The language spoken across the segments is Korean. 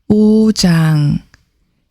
5장.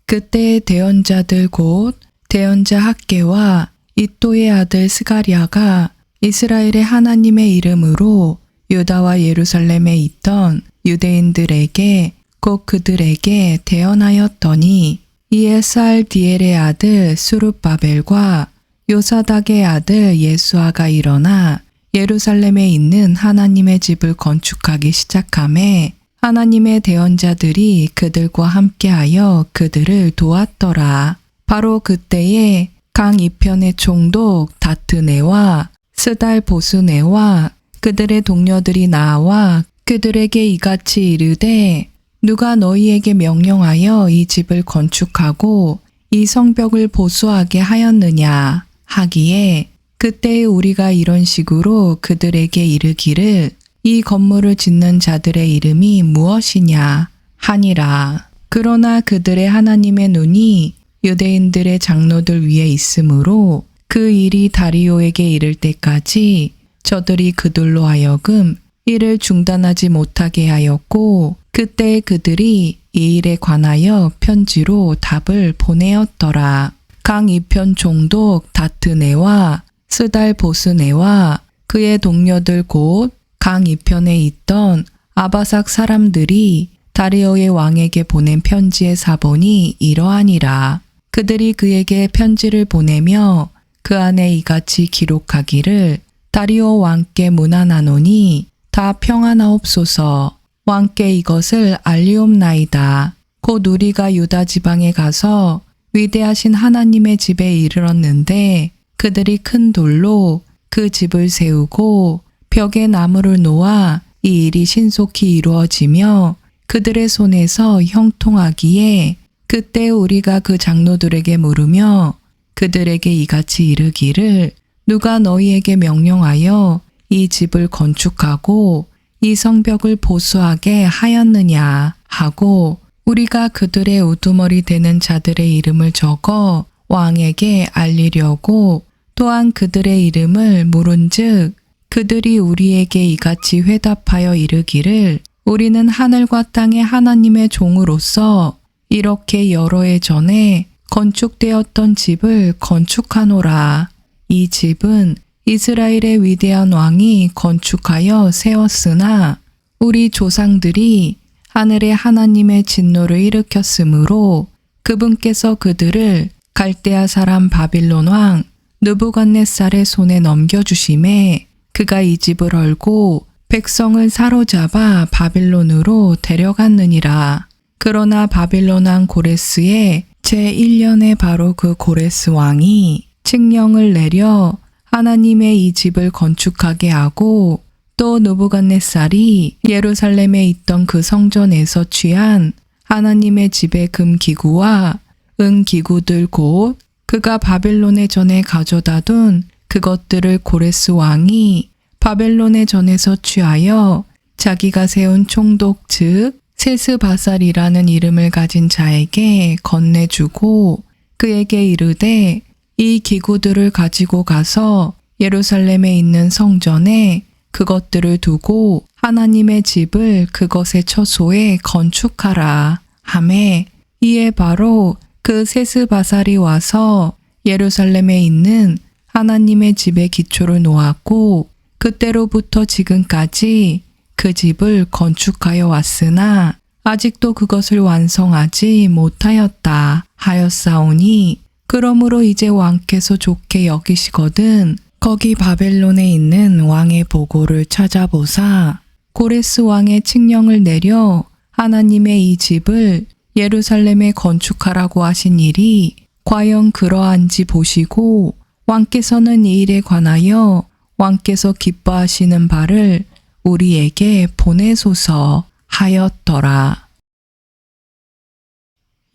그때 대언자들 곧 대언자 학개와 이또의 아들 스가랴가 이스라엘의 하나님의 이름으로 유다와 예루살렘에 있던 유대인들에게 곧 그들에게 대언하였더니 이에 살디엘의 아들 수룹바벨과 요사닥의 아들 예수아가 일어나 예루살렘에 있는 하나님의 집을 건축하기 시작하매 하나님의 대언자들이 그들과 함께하여 그들을 도왔더라. 바로 그때에 강 이편의 총독 다트네와 스달 보스네와 그들의 동료들이 나와 그들에게 이같이 이르되 누가 너희에게 명령하여 이 집을 건축하고 이 성벽을 보수하게 하였느냐 하기에 그때에 우리가 이런 식으로 그들에게 이르기를 이 건물을 짓는 자들의 이름이 무엇이냐 하니라. 그러나 그들의 하나님의 눈이 유대인들의 장로들 위에 있으므로 그 일이 다리오에게 이를 때까지 저들이 그들로 하여금 이를 중단하지 못하게 하였고 그때 그들이 이 일에 관하여 편지로 답을 보내었더라. 강 이편 총독 다트네와 스달 보스네와 그의 동료들 곧 강 이편에 있던 아바삭 사람들이 다리오의 왕에게 보낸 편지의 사본이 이러하니라. 그들이 그에게 편지를 보내며 그 안에 이같이 기록하기를 다리오 왕께 문안하노니 다 평안하옵소서. 왕께 이것을 알리옵나이다. 곧 우리가 유다 지방에 가서 위대하신 하나님의 집에 이르렀는데 그들이 큰 돌로 그 집을 세우고 벽에 나무를 놓아 이 일이 신속히 이루어지며 그들의 손에서 형통하기에 그때 우리가 그 장로들에게 물으며 그들에게 이같이 이르기를 누가 너희에게 명령하여 이 집을 건축하고 이 성벽을 보수하게 하였느냐 하고 우리가 그들의 우두머리 되는 자들의 이름을 적어 왕에게 알리려고 또한 그들의 이름을 물은즉 그들이 우리에게 이같이 회답하여 이르기를 우리는 하늘과 땅의 하나님의 종으로서 이렇게 여러 해 전에 건축되었던 집을 건축하노라. 이 집은 이스라엘의 위대한 왕이 건축하여 세웠으나 우리 조상들이 하늘의 하나님의 진노를 일으켰으므로 그분께서 그들을 갈대아 사람 바빌론 왕 느부갓네살의 손에 넘겨주심에 그가 이 집을 헐고 백성을 사로잡아 바빌론으로 데려갔느니라. 그러나 바빌론 왕 고레스의 제1년에 바로 그 고레스 왕이 칙령을 내려 하나님의 이 집을 건축하게 하고 또 느부갓네살이 예루살렘에 있던 그 성전에서 취한 하나님의 집의 금기구와 은기구들 곧 그가 바벨론의 전에 가져다 둔 그것들을 고레스 왕이 바벨론의 전에서 취하여 자기가 세운 총독 즉 세스바살이라는 이름을 가진 자에게 건네주고 그에게 이르되 이 기구들을 가지고 가서 예루살렘에 있는 성전에 그것들을 두고 하나님의 집을 그것의 처소에 건축하라 하매 이에 바로 그 세스바살이 와서 예루살렘에 있는 하나님의 집의 기초를 놓았고 그때로부터 지금까지 그 집을 건축하여 왔으나 아직도 그것을 완성하지 못하였다 하였사오니 그러므로 이제 왕께서 좋게 여기시거든 거기 바벨론에 있는 왕의 보고를 찾아보사 고레스 왕의 칙령을 내려 하나님의 이 집을 예루살렘에 건축하라고 하신 일이 과연 그러한지 보시고 왕께서는 이 일에 관하여 왕께서 기뻐하시는 바를 우리에게 보내소서 하였더라.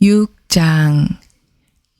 6장.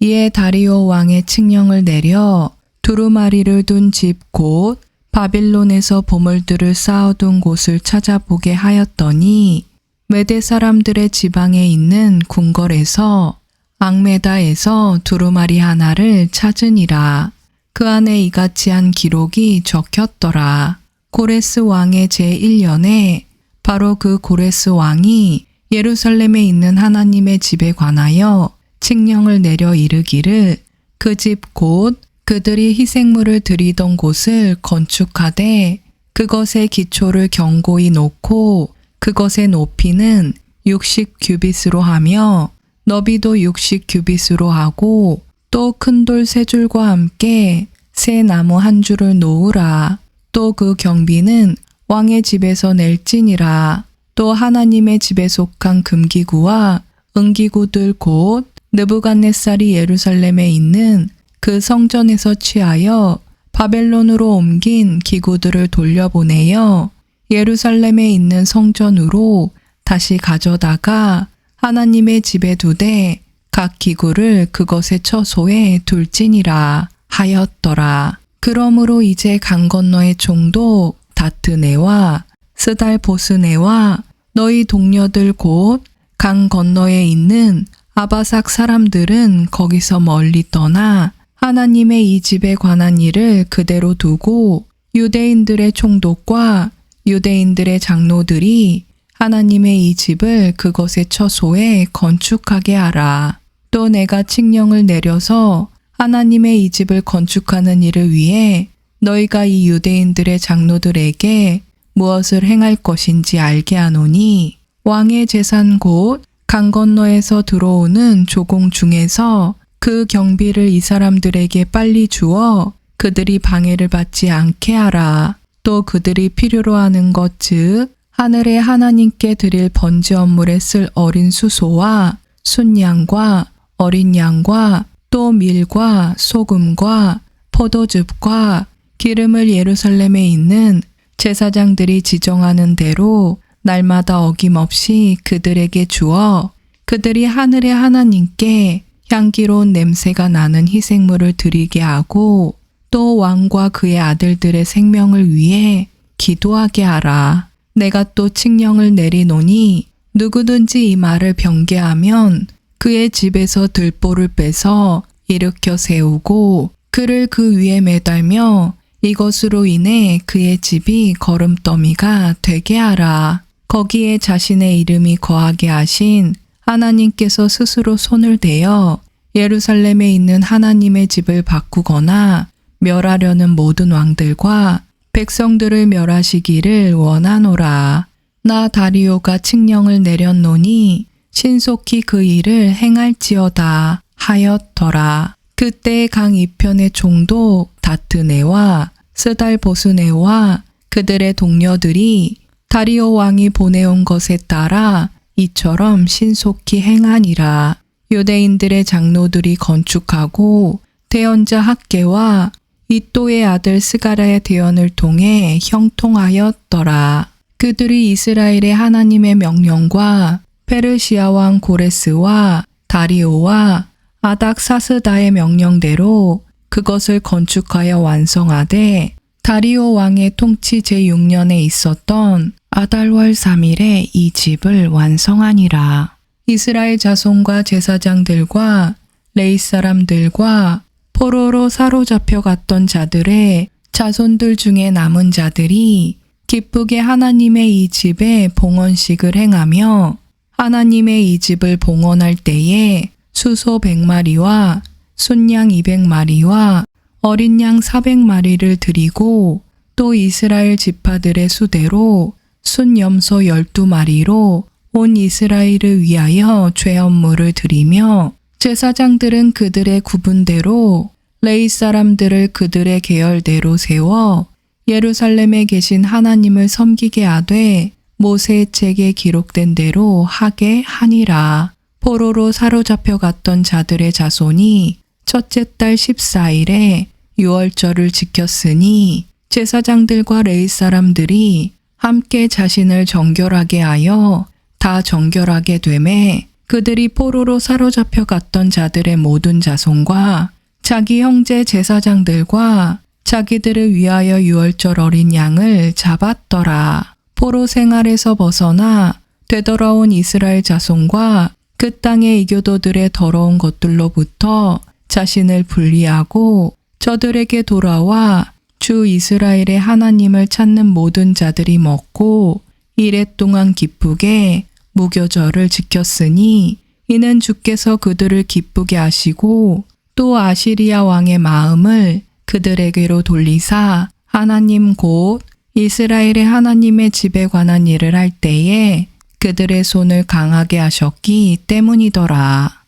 이에 다리오 왕의 칙령을 내려 두루마리를 둔 집 곧 바빌론에서 보물들을 쌓아둔 곳을 찾아보게 하였더니 메대 사람들의 지방에 있는 궁궐에서 앙메다에서 두루마리 하나를 찾으니라. 그 안에 이같이 한 기록이 적혔더라. 고레스 왕의 제1년에 바로 그 고레스 왕이 예루살렘에 있는 하나님의 집에 관하여 칙령을 내려 이르기를 그 집 곧 그들이 희생물을 드리던 곳을 건축하되 그것의 기초를 견고히 놓고 그것의 높이는 60규빗으로 하며 너비도 60규빗으로 하고 또 큰 돌 세 줄과 함께 새 나무 한 줄을 놓으라. 또 그 경비는 왕의 집에서 낼지니라. 또 하나님의 집에 속한 금기구와 은기구들 곧 느부갓네살이 예루살렘에 있는 그 성전에서 취하여 바벨론으로 옮긴 기구들을 돌려보내어 예루살렘에 있는 성전으로 다시 가져다가 하나님의 집에 두되 각 기구를 그것의 처소에 둘지니라 하였더라. 그러므로 이제 강 건너의 총독 다트네와 스달보스네와 너희 동료들 곧 강 건너에 있는 아바삭 사람들은 거기서 멀리 떠나 하나님의 이 집에 관한 일을 그대로 두고 유대인들의 총독과 유대인들의 장로들이 하나님의 이 집을 그것의 처소에 건축하게 하라. 또 내가 칙령을 내려서 하나님의 이 집을 건축하는 일을 위해 너희가 이 유대인들의 장로들에게 무엇을 행할 것인지 알게 하노니 왕의 재산 곧 강 건너에서 들어오는 조공 중에서 그 경비를 이 사람들에게 빨리 주어 그들이 방해를 받지 않게 하라. 또 그들이 필요로 하는 것 즉 하늘의 하나님께 드릴 번제 업물에 쓸 어린 수소와 순양과 어린 양과 또 밀과 소금과 포도즙과 기름을 예루살렘에 있는 제사장들이 지정하는 대로 날마다 어김없이 그들에게 주어 그들이 하늘의 하나님께 향기로운 냄새가 나는 희생물을 드리게 하고 또 왕과 그의 아들들의 생명을 위해 기도하게 하라. 내가 또 칙령을 내리노니 누구든지 이 말을 변개하면 그의 집에서 들보를 빼서 일으켜 세우고 그를 그 위에 매달며 이것으로 인해 그의 집이 거름더미가 되게 하라. 거기에 자신의 이름이 거하게 하신 하나님께서 스스로 손을 대어 예루살렘에 있는 하나님의 집을 바꾸거나 멸하려는 모든 왕들과 백성들을 멸하시기를 원하노라. 나 다리오가 칙령을 내렸노니 신속히 그 일을 행할지어다 하였더라. 그때 강 이편의 총독 다트네와 스달보스네와 그들의 동료들이 다리오 왕이 보내온 것에 따라 이처럼 신속히 행하니라. 유대인들의 장로들이 건축하고 대언자 학개와 이또의 아들 스가랴의 대언을 통해 형통하였더라. 그들이 이스라엘의 하나님의 명령과 페르시아 왕 고레스와 다리오와 아닥사스다의 명령대로 그것을 건축하여 완성하되 다리오 왕의 통치 제6년에 있었던 아달월 3일에 이 집을 완성하니라. 이스라엘 자손과 제사장들과 레위 사람들과 포로로 사로잡혀 갔던 자들의 자손들 중에 남은 자들이 기쁘게 하나님의 이 집에 봉헌식을 행하며 하나님의 이 집을 봉헌할 때에 수소 100마리와 순양 200마리와 어린 양 400마리를 드리고 또 이스라엘 지파들의 수대로 순염소 12마리로 온 이스라엘을 위하여 죄업물을 드리며 제사장들은 그들의 구분대로 레위 사람들을 그들의 계열대로 세워 예루살렘에 계신 하나님을 섬기게 하되 모세의 책에 기록된 대로 하게 하니라. 포로로 사로잡혀 갔던 자들의 자손이 첫째 달 14일에 유월절을 지켰으니 제사장들과 레위 사람들이 함께 자신을 정결하게 하여 다 정결하게 되매 그들이 포로로 사로잡혀 갔던 자들의 모든 자손과 자기 형제 제사장들과 자기들을 위하여 유월절 어린 양을 잡았더라. 포로 생활에서 벗어나 되돌아온 이스라엘 자손과 그 땅의 이교도들의 더러운 것들로부터 자신을 분리하고 저들에게 돌아와 주 이스라엘의 하나님을 찾는 모든 자들이 먹고 이랫동안 기쁘게 무교절을 지켰으니 이는 주께서 그들을 기쁘게 하시고 또 아시리아 왕의 마음을 그들에게로 돌리사 하나님 곧 이스라엘의 하나님의 집에 관한 일을 할 때에 그들의 손을 강하게 하셨기 때문이더라.